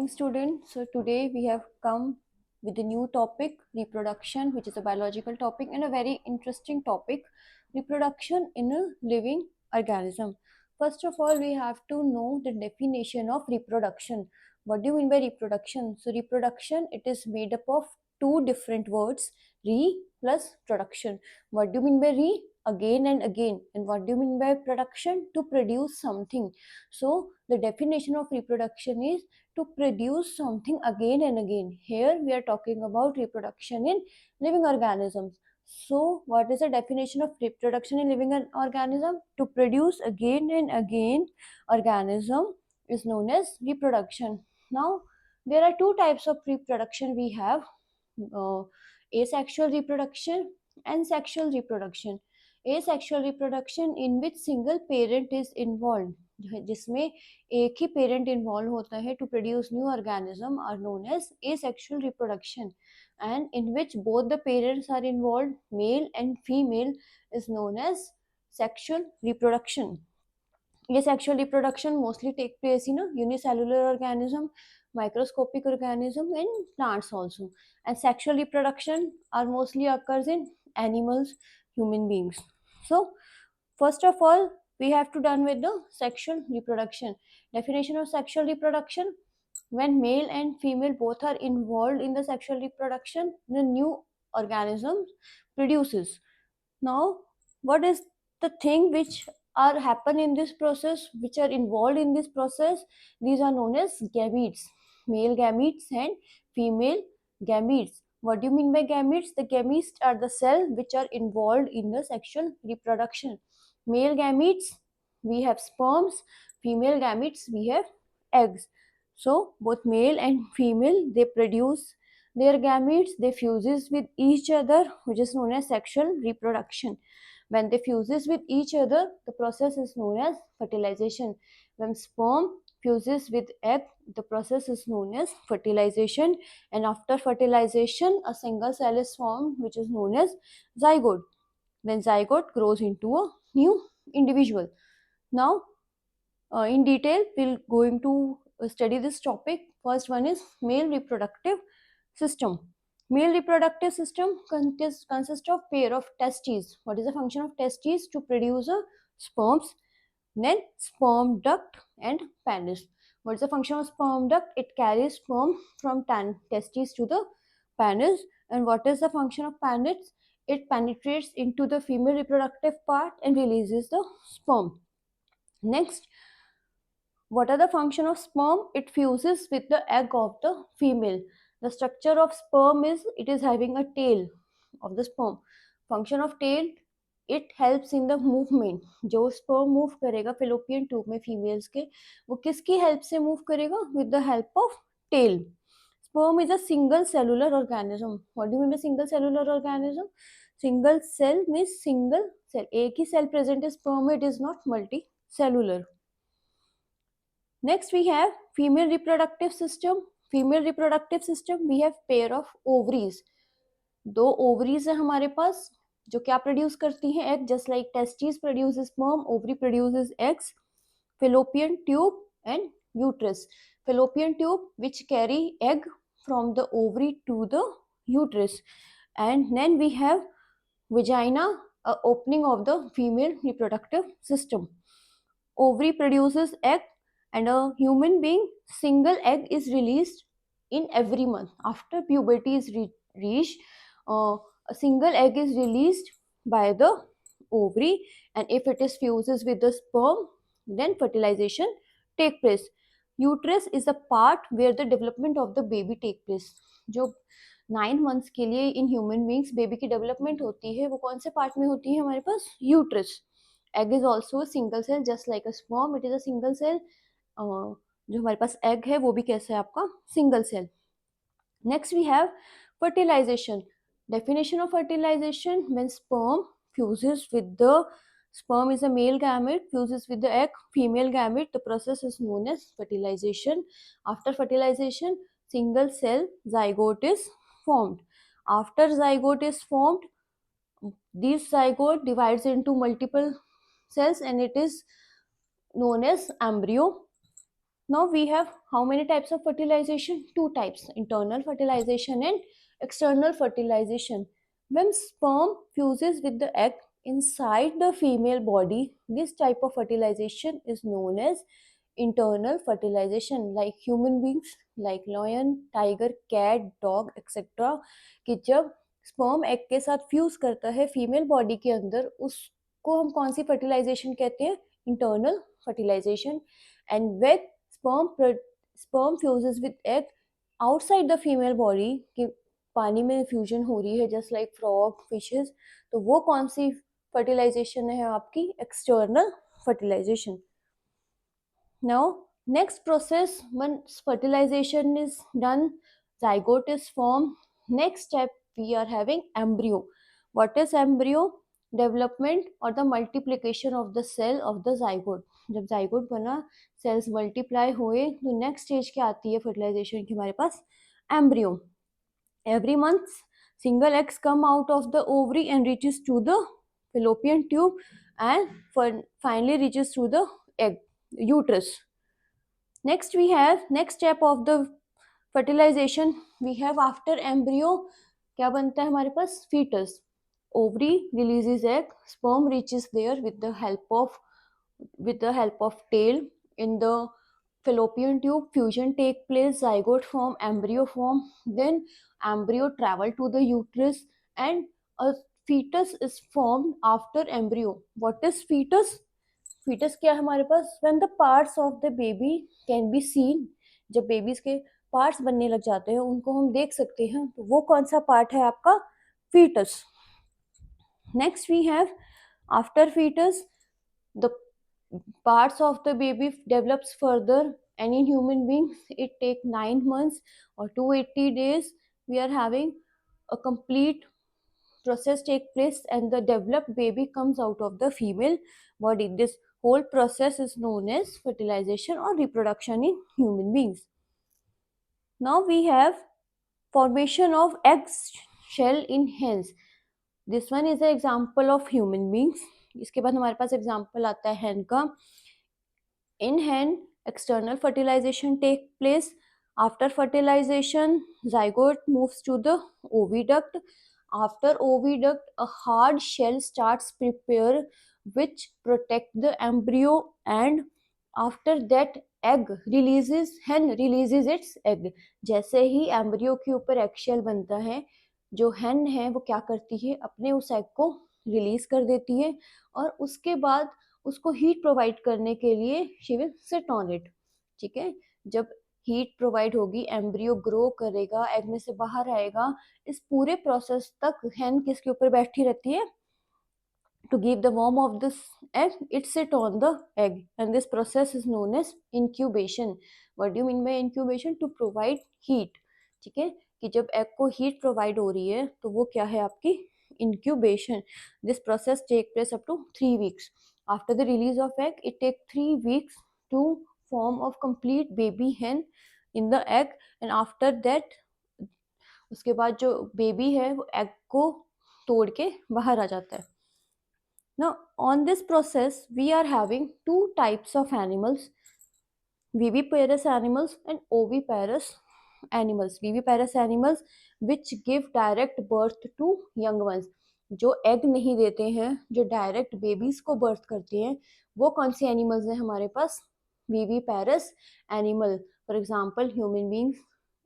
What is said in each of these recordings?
morning, students. So today we have come with a new topic, reproduction, which is a biological topic and a very interesting topic, reproduction in a living organism. First of all, we have to know the definition of reproduction. What do you mean by reproduction? So reproduction, it is made up of two different words, re plus production. What do you mean by re? Again and again. And what do you mean by production? To produce something. So the definition of reproduction is to produce something again and again. Here we are talking about reproduction in living organisms. So what is the definition of reproduction in living organism? To produce again and again organism is known as reproduction. Now there are two types of reproduction we have, asexual reproduction and sexual reproduction. Asexual reproduction in which single parent is involved, जिसमें एक ही parent involve होता है to produce new organism are known as asexual reproduction, and in which both the parents are involved, male and female, is known as sexual reproduction. ये sexual reproduction mostly take place in a unicellular organism, microscopic organism, and plants also. And sexual reproduction are mostly occurs in animals, human beings. So first of all, we have to done with the sexual reproduction. Definition of sexual reproduction: when male and female both are involved in the sexual reproduction, the new organism produces. Now what is the thing which are happen in this process, which are involved in this process? These are known as gametes, male gametes and female gametes. What do you mean by gametes? The gametes are the cells which are involved in the sexual reproduction. Male gametes, we have sperms. Female gametes, we have eggs. So both male and female, they produce their gametes, they fuses with each other, which is known as sexual reproduction. When they fuses with each other, the process is known as fertilization. When sperm fuses with egg, the process is known as fertilization. And after fertilization, a single cell is formed, which is known as zygote. Then zygote grows into a new individual. Now in detail, we'll going to study this topic. First one is male reproductive system. Male reproductive system consists of pair of testes. What is the function of testes? To produce a sperms, then sperm duct and penis. What is the function of sperm duct? It carries sperm from testes to the penis. And what is the function of penis? It penetrates into the female reproductive part and releases the sperm. Next, what are the function of sperm? It fuses with the egg of the female. The structure of sperm is, it is having a tail of the sperm. Function of tail, it helps in the movement. जो sperm move करेगा fallopian tube में females के, वो किसकी help से move करेगा? With the help of tail. Sperm is a single cellular organism. What do you mean by single cellular organism? Single cell means single cell. एक ही cell present is sperm, it is not multicellular. Next we have female reproductive system. Female reproductive system, we have pair of ovaries. दो ovaries है हमारे पास जो क्या produce करती हैं? Egg. Just like testes produces sperm, ovary produces eggs. Fallopian tube and uterus. Fallopian tube which carry egg from the ovary to the uterus. And then we have vagina, a opening of the female reproductive system. Ovary produces egg, and a human being, single egg is released in every month. After puberty is reached, a single egg is released by the ovary, and if it is fuses with the sperm, then fertilization take place. Uterus is the part where the development of the baby take place. जो 9 months के लिए in human beings baby की development होती है, वो कौन से part में होती है हमारे पास? Uterus. Egg is also a single cell, just like a sperm, it is a single cell. जो हमारे पास egg है वो भी कैसा है आपका? Single cell. Next we have fertilization. Definition of fertilization: when sperm fuses with the, sperm is a male gamete, fuses with the egg, female gamete, the process is known as fertilization. After fertilization, single cell zygote is formed. After zygote is formed, this zygote divides into multiple cells and it is known as embryo. Now we have how many types of fertilization? Two types, internal fertilization and external fertilization. When sperm fuses with the egg inside the female body, this type of fertilization is known as internal fertilization. Like human beings, like lion, tiger, cat, dog, etc. कि जब sperm egg के साथ fuse करता है female body के अंदर, उसको हम कौन सी fertilization कहते हैं? Internal fertilization. And when sperm fuses with egg outside the female body, कि पानी में फ्यूजन हो रही है जस्ट लाइक फ्रॉग, फिशेस, तो वो कौन सी फर्टिलाइजेशन है आपकी? External fertilization. Now next process, once fertilization is done, zygote is formed. Next step we are having embryo. What is embryo? Development or the multiplication of the cell of the zygote. जब zygote बना, cells multiply हुए, तो next stage क्या आती है fertilization की हमारे पास? Embryo. Every month single eggs come out of the ovary and reaches to the fallopian tube and finally reaches to the egg uterus. Next we have next step of the fertilization, we have after embryo क्या बनता है हमारे पास? fetus. Ovary releases egg, sperm reaches there with the help of tail. In the fallopian tube fusion take place, zygote form, embryo form, then embryo travel to the uterus and a fetus is formed after embryo. What is fetus? Fetus क्या है हमारे पास? When the parts of the baby can be seen, जब babies के parts बनने लग जाते हैं, उनको हम देख सकते हैं, तो वो कौन सा पार्ट है आपका? Foetus. Next we have after foetus the parts of the baby develops further, and in human beings it take 9 months or 280 days. We are having a complete process take place and the developed baby comes out of the female body. This whole process is known as fertilization or reproduction in human beings. Now we have formation of egg shell in hens. This one is an example of human beings. इसके बाद हमारे पास example आता है hen का. In hen external fertilization take place. After fertilization zygote moves to the oviduct. After oviduct a hard shell starts prepare which protect the embryo, and after that hen releases its egg. जैसे ही embryo के ऊपर egg shell बनता है, जो hen है वो क्या करती है? अपने उस egg को रिलीज कर देती है और उसके बाद उसको हीट प्रोवाइड करने के लिए she will sit on it. ठीक है, जब हीट प्रोवाइड होगी, एम्ब्रियो ग्रो करेगा, एग में से बाहर आएगा, इस पूरे प्रोसेस तक hen किसके ऊपर बैठी रहती है? To give the warmth of this egg, it sit on the egg, and this process is known as incubation. What do you mean by incubation? To provide heat. ठीक है, कि जब egg को heat provide हो रही है तो वो क्या है आपकी? Incubation. This process take place up to 3 weeks. After the release of egg, it take 3 weeks to form of complete baby hen in the egg, and after that उसके बाद जो बेबी है वो egg को तोड़ के बाहर आ जाता है. Now on this process we are having two types of animals, viviparous animals and oviparous animals. Viviparous animals which give direct birth to young ones. जो एग नहीं देते हैं, जो डायरेक्ट बेबीज को बर्थ करते हैं, वो कौन सी एनिमल्स हैं हमारे पास? viviparous animal. For example human beings,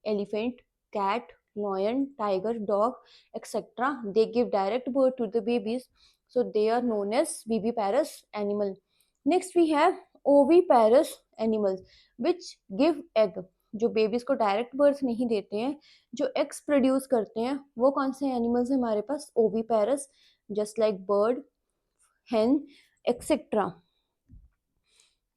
elephant, cat, lion, tiger, dog, etc. They give direct birth to the babies, so they are known as viviparous animal. Next we have oviparous animals which give egg. जो babies को direct birth नहीं देते हैं, जो eggs produce करते हैं, वो कौन से एनिमल्स हैं हमारे पास? Oviparous, just like bird, hen, etc.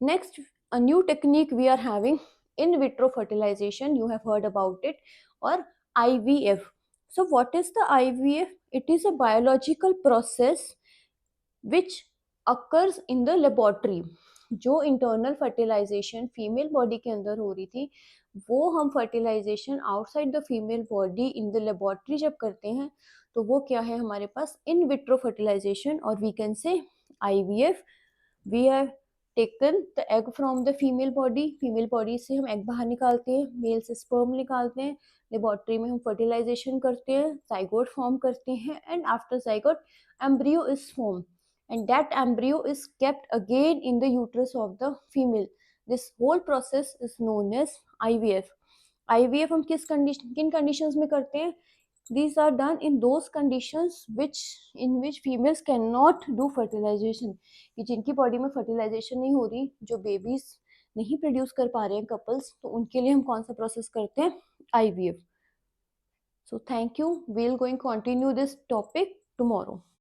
Next, a new technique we are having, in vitro fertilization. You have heard about it, or IVF. So what is the IVF? It is a biological process which occurs in the laboratory. जो internal fertilization female body के अंदर हो रही थी, वो हम fertilization outside the female body in the laboratory जब करते हैं, तो वो क्या है हमारे पास? इन विट्रो फर्टिलाइजेशन, और we can say IVF. We have taken the egg from the female body से हम एग बाहर निकालते हैं, मेल से स्पर्म निकालते हैं, लेबोरेटरी में हम फर्टिलाइजेशन करते हैं, जाइगोट फॉर्म करते हैं, and after zygote embryo is form, and that embryo is kept again in the uterus of the female. This whole process is known as IVF. IVF हम किन conditions में करते हैं? These are done in those conditions in which females cannot do fertilization. कि जिनकी body में fertilisation नहीं हो रही, जो बेबीज नहीं प्रोड्यूस कर पा रहे हैं कपल्स, तो उनके लिए हम कौन सा प्रोसेस करते हैं? IVF. So thank you. We'll going to continue this topic tomorrow.